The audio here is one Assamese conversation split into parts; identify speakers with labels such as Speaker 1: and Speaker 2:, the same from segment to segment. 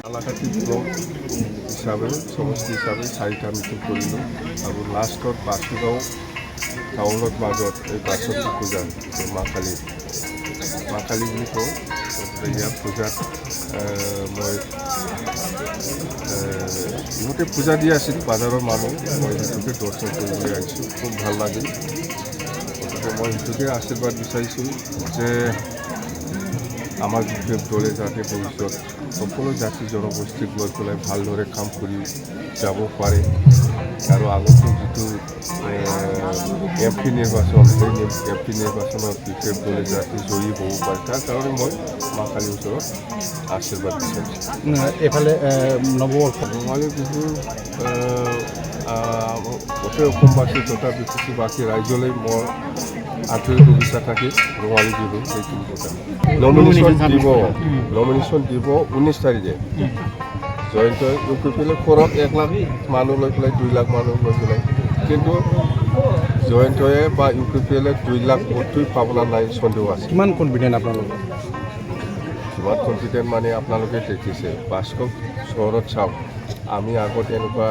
Speaker 1: আলাকাটি ব্লক হিসাবে সমষ্টি হিসাবে 4টা মিটিং কৰিলোঁ আৰু লাষ্টত বাসুগাঁও টাউনত মাজত এই বাসন্তী পূজা মা কালী বুলি কওঁ। ইয়াত পূজাত মই গোটেই পূজা দি আছিল বাজাৰৰ মানুহ, মই সেইটোকে দৰ্শন কৰিবলৈ আহিছোঁ, খুব ভাল লাগিল। গতিকে মই সেইটোকে আশীৰ্বাদ বিচাৰিছোঁ যে আমাৰ বিশেষ দলে যাতে ভৱিষ্যত সকলো জাতি জনগোষ্ঠীক লৈ পেলাই ভালদৰে কাম কৰি যাব পাৰে আৰু আগতো যিটো MP নিৰ্বাচন, সেই MP নিৰ্বাচনত বিশেষ দলে যাতে জয়ী হ'ব পাৰে, তাৰ কাৰণে মই মা কালীৰ ওচৰত আশীৰ্বাদ বিচাৰিছোঁ।
Speaker 2: এইফালে নৱবৰ্ষ
Speaker 1: ৰঙালী বিহুৰ গোটেই অসমবাসী তথা বিকশিতবাসী ৰাইজলৈ মোৰ আন্তৰিক শুভেচ্ছা থাকিল ৰঙালী বিহু সেইখিনি কথা। নমিনেশ্যন দিব 19 তাৰিখে। জয়ন্ত UPPL ফৰত 1 লাখ মানুহ লৈ পেলাই 2 লাখ মানুহ লৈ পেলাই, কিন্তু জয়ন্তয়ে বা UPPL 2 লাখ ভোটটোৱে পাবলৈ নাই সন্দেহ আছে।
Speaker 2: কিমান কনফিডেণ্ট আপোনালোকৰ?
Speaker 1: কিমান কনফিডেণ্ট মানে আপোনালোকে দেখিছে, বাস্কো চহৰত চাওক, আমি আগত এনেকুৱা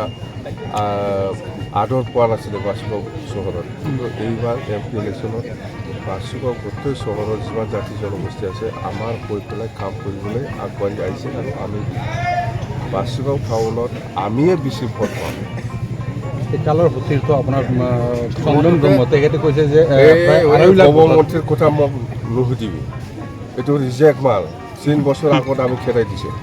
Speaker 1: আদৰ পোৱা নাছিলে বাস্কো চহৰত, কিন্তু এইবাৰ MP ইলেকশ্যনত বাস্কো গোটেই চহৰৰ যিমান জাতি জনগোষ্ঠী আছে আমাৰ কৈ পেলাই কাম কৰিবলৈ আগবাঢ়ি আহিছে আৰু আমি বাস্কো টাউনত আমিয়ে বেছি ভোট পাম।
Speaker 2: কালৰ সতীৰ্থ আপোনাৰ চন্দন ব্ৰহ্ম তেখেতে কৈছে যে
Speaker 1: গৃহমন্ত্ৰীৰ কথা মোক নুসুধিবি, এইটো ৰিজেক্ট মাল 3 বছৰ আগত আমি খেদাই দিছোঁ।